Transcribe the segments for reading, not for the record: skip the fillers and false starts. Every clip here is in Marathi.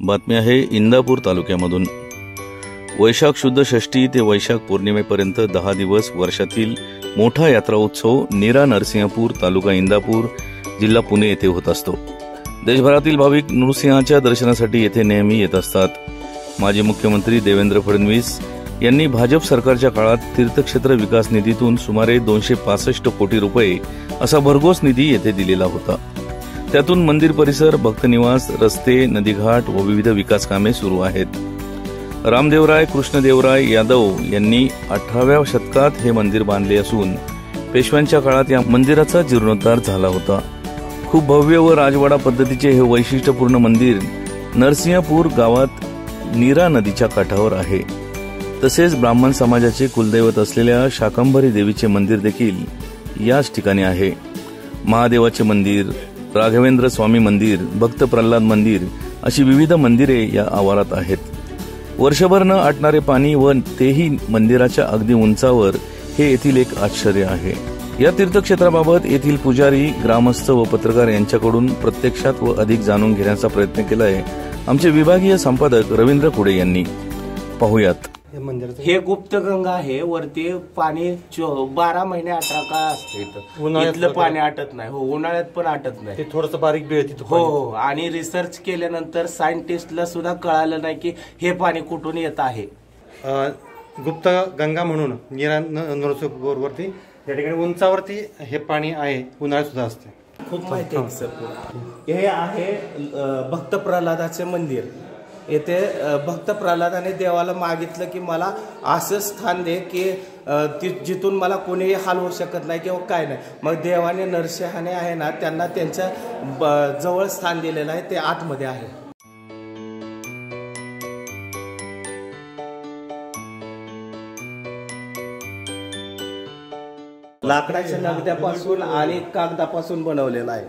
बातमी आहे इंदापूर तालुक्यामधून। वैशाख शुद्ध षष्ठी ते वैशाख पौर्णिमेपर्यंत 10 दिवस वर्षातील मोठा यात्रा उत्सव नीरा नरसिंहपूर तालुका इंदापूर जिल्हा पुणे येथे होत असतो। देशभरातील भाविक नृसिंहाच्या दर्शनासाठी येथे नेहमी येत असतात। माजी मुख्यमंत्री देवेंद्र फडणवीस यांनी भाजप सरकारच्या काळात तीर्थक्षेत्र विकास निधीतून सुमारे 265 कोटी रुपये असा भरघोस निधी येथे दिलेला होता। त्यातून मंदिर परिसर, भक्तनिवास, रस्ते, नदीघाट व विविध विकास कामे सुरू आहेत। रामदेवराय कृष्णदेवराय यादव यांनी 18व्या शतकात हे मंदिर बांधले असून पेशव्यांच्या काळात या मंदिराचा जीर्णोद्धार झाला होता। खूप भव्य व राजवाडा पद्धतीचे हे वैशिष्ट्यपूर्ण मंदिर नरसिंहपूर गावात नीरा नदीच्या काठावर आहे। तसेच ब्राह्मण समाजाचे कुलदैवत असलेल्या शाकंभरी देवीचे मंदिर देखील याच ठिकाणी आहे। महादेवाचे मंदिर, राघवेंद्र स्वामी मंदिर, भक्त प्रल्हाद मंदिर अशी विविध मंदिरे या आवारात आहेत। वर्षभर न आटणारे पाणी व तेही मंदिराच्या अगदी उंचावर हे येथील एक आश्चर्य आहे। या तीर्थक्षेत्राबाबत येथील पुजारी, ग्रामस्थ व पत्रकार यांच्याकडून प्रत्यक्षात व अधिक जाणून घेण्याचा प्रयत्न केला आहे। आमचे विभागीय संपादक रवींद्र कुडे यांनी। पाहुयात। हे गुप्तगंगा आहे। वरती पाणी 12 महिने 18 काळ असते इथलं पाणी आटत नाही। हो, उन्हाळ्यात पण आटत नाही। ते थोडंसं बारीक बिळ तिथं। हो, आणि रिसर्च केल्यानंतर सायंटिस्टला सुद्धा कळालं नाही की हे पाणी कुठून येत आहे। गुप्त गंगा म्हणून नीरा नरसिंहपूरवरती या ठिकाणी उंचावरती हे पाणी आहे, उन्हाळ्यात सुद्धा असते। खूप माहिती आहे सर। हे आहे भक्त प्रल्हादाचे मंदिर। येथे भक्त प्रल्हादाने देवाला मागितलं की मला असं स्थान दे की जिथून मला कोणीही हलवू शकत नाही किंवा काय नाही। मग देवाने नरसिंहाने आहे ना त्यांना त्यांच्या जवळ स्थान दिलेलं आहे, ते आतमध्ये आहे। लाकडाच्या लगद्यापासून आणि कागदापासून बनवलेला आहे।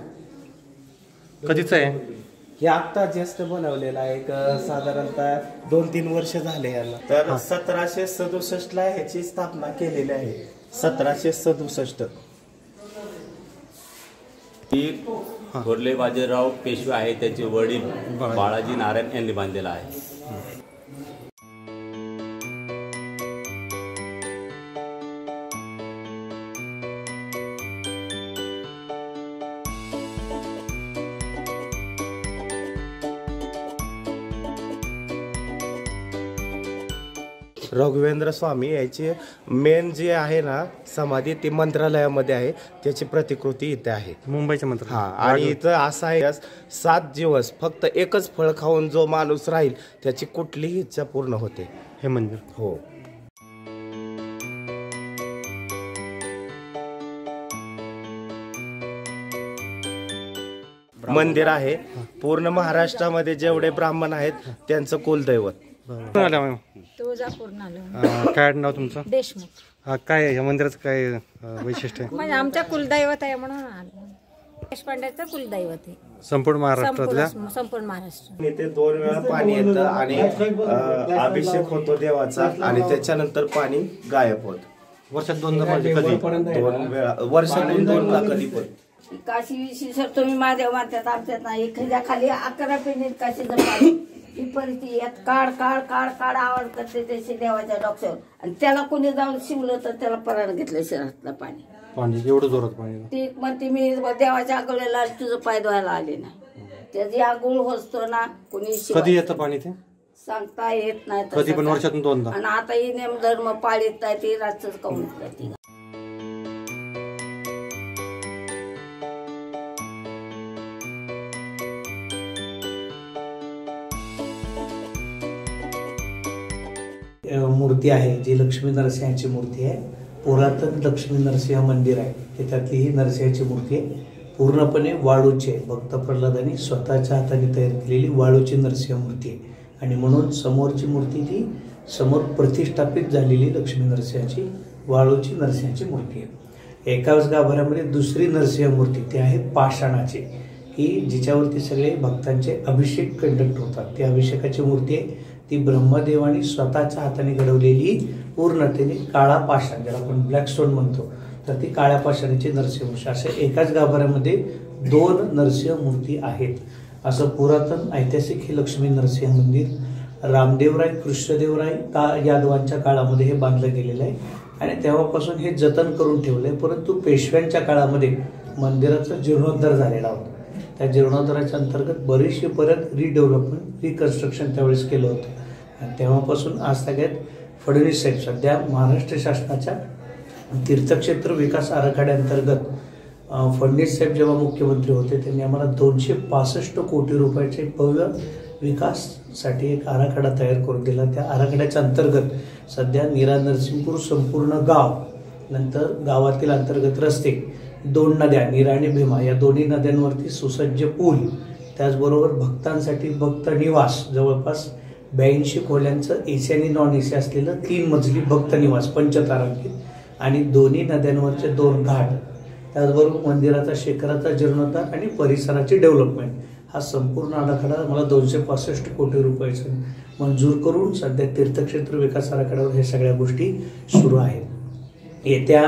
कधीच आहे हे आत्ता जस्ट बनवलेला आहे, साधारणतः 2-3 वर्ष झाले याला। तर 1767 ला ह्याची स्थापना केलेली आहे। 1767 थोरले बाजीराव पेशवे आहे, त्याचे वडील बाळाजी नारायण यांनी बांधलेला आहे। राघवेंद्र स्वामी याची मेन जे आहे ना समाधी ती मंत्रालयामध्ये आहे, त्याची प्रतिकृती इथे आहे मुंबईच्या मंत्र। आणि इथं असं आहे 7 दिवस फक्त एकच फळ खाऊन जो माणूस राहील त्याची कुठलीही इच्छा पूर्ण होते हे मंदिर। हो, मंदिर आहे। पूर्ण महाराष्ट्रामध्ये जेवढे ब्राह्मण आहेत त्यांचं कुलदैवत। काय नाव तुमचं? देशमुख। काय या मंदिराचं काय वैशिष्ट्य आहे? म्हणजे आमच्या कुलदैवत आहे म्हणून देशपांड्याचं कुलदैवत आहे संपूर्ण महाराष्ट्रातल्या। संपूर्ण महाराष्ट्र। इथे 2 वेळा पाणी येतं आणि अभिषेक होतो देवाचा आणि त्याच्यानंतर पाणी गायब होत। वर्षात 2दा म्हणजे कधी? 2 वेळा वर्षातून 2दा कधी पण। काशी विशेष तुम्ही महादेव मानतात, आमच्यात नाही। एखाद्या खाली 11 पेनीत काशीचं पाणी ही परिस्थिती यात काढ काढ काढ काढ आवाज करते त्याचे देवाच्या डॉक्टर, आणि त्याला कोणी जाऊन शिवलं तर त्याला पराण घेतलं शहरातलं पाणी एवढं जोरात पाणी। ती म्हणते मी देवाच्या आगोळ्याला तुझं पाय धुवायला आले नाही, त्याची आगोळ होतो ना कोणी। कधी येतं पाणी ते सांगता येत नाही, कधी पण वर्षातून 2दा। आणि आता ही नेम धर्म पाळीत नाही, ती रातच काऊन करते। मूर्ती आहे जी लक्ष्मी नरसिंहाची मूर्ती आहे। पुरातन लक्ष्मी नरसिंह मंदिर आहे, त्यातली ही नरसिंहाची मूर्ती आहे। पूर्णपणे वाळूची आहे, भक्त प्रल्हादांनी स्वतःच्या हाताने तयार केलेली वाळूची नरसिंह मूर्ती आहे। आणि म्हणून समोरची मूर्ती ती समोर प्रतिष्ठापित झालेली लक्ष्मी नरसिंहाची वाळूची नरसिंहाची मूर्ती आहे। एकाच गाभाऱ्यामध्ये दुसरी नरसिंह मूर्ती ती आहे पाषाणाची, की जिच्यावरती सगळे भक्तांचे अभिषेक कंडक्ट होतात, ती अभिषेकाची मूर्ती आहे। ती ब्रह्मदेवानी स्वतःच्या हाताने घडवलेली पूर्णतेने काळा पाषाण, ज्याला आपण ब्लॅक स्टोन म्हणतो, तर ती काळ्या पाषाणाची नरसिंह मूर्ती। असे एकाच गाभाऱ्यामध्ये 2 नरसिंह मूर्ती आहेत। असं पुरातन ऐतिहासिक हे लक्ष्मी नरसिंह मंदिर रामदेवराय कृष्णदेवराय यादवांच्या काळामध्ये हे बांधलं गेलेलं आहे आणि तेव्हापासून हे जतन करून ठेवलं आहे. परंतु पेशव्यांच्या काळामध्ये मंदिराचा जीर्णोद्धार झालेला होता. त्या जीर्णोद्धाराच्या अंतर्गत बरीचशी परत रिडेव्हलपमेंट रिकन्स्ट्रक्शन त्यावेळेस केलं होतं आणि तेव्हापासून आज सगळ्यात फडणवीस साहेब सध्या महाराष्ट्र शासनाच्या तीर्थक्षेत्र विकास आराखड्याअंतर्गत फडणवीस साहेब जेव्हा मुख्यमंत्री होते त्यांनी आम्हाला 265 कोटी रुपयाचे भव्य विकाससाठी एक आराखडा तयार करून दिला. त्या आराखड्याच्या अंतर्गत सध्या नीरा नरसिंहपूर संपूर्ण गाव, नंतर गावातील अंतर्गत रस्ते, 2 नद्या नीरा आणि भीमा या दोन्ही नद्यांवरती सुसज्ज पूल, त्याचबरोबर भक्तांसाठी भक्त निवास जवळपास 82 खोल्यांचं एसी आणि नॉन एसी असलेलं 3 मजली भक्त निवास पंचतारांकित आणि दोन्ही नद्यांवरचे 2 घाट, त्याचबरोबर मंदिराचा शिखराचा जीर्णोद्धार आणि परिसराची डेव्हलपमेंट हा संपूर्ण आराखडा मला 265 कोटी रुपयाचा मंजूर करून सध्या तीर्थक्षेत्र विकास आराखड्यावर हे सगळ्या गोष्टी सुरू आहेत. येत्या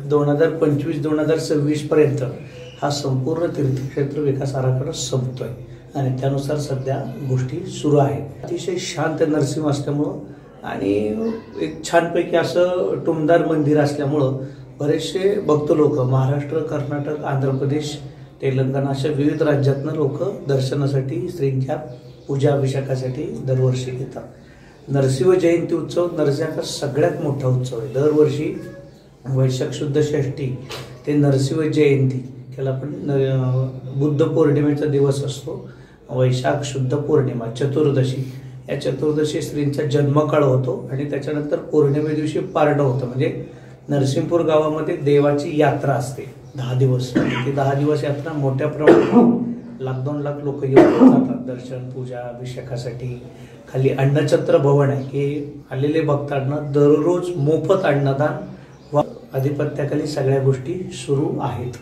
2025-2026 पर्यंत हा संपूर्ण तीर्थक्षेत्र विकास आराखडा संपतोय आणि त्यानुसार सध्या गोष्टी सुरू आहेत. अतिशय शांत नरसिंह असल्यामुळं आणि एक छानपैकी असं टुमदार मंदिर असल्यामुळं बरेचसे भक्त लोक महाराष्ट्र, कर्नाटक, आंध्र प्रदेश, तेलंगणा अशा विविध राज्यातनं लोक दर्शनासाठी श्रींच्या पूजा अभिषेकासाठी दरवर्षी येतात. नरसिंह जयंती उत्सव नरसिंहाचा सगळ्यात मोठा उत्सव आहे. दरवर्षी वैशाख शुद्ध षष्ठी ते नरसिंह जयंती त्याला पण बुद्ध पौर्णिमेचा दिवस असतो. वैशाख शुद्ध पौर्णिमा चतुर्दशी, या चतुर्दशी श्रींचा जन्मकाळ होतो आणि त्याच्यानंतर पौर्णिमे दिवशी पारणं होतं. म्हणजे नरसिंहपूर गावामध्ये देवाची यात्रा असते 10 दिवस. ती 10 दिवस यात्रा मोठ्या प्रमाणात 1-2 लाख लोक येऊन जातात दर्शन पूजा अभिषेकासाठी. खाली अन्नछत्र भवन आहे की आलेले भक्तांना दररोज मोफत अन्नदान व आधिपत्याखाली सगळ्या गोष्टी सुरू आहेत.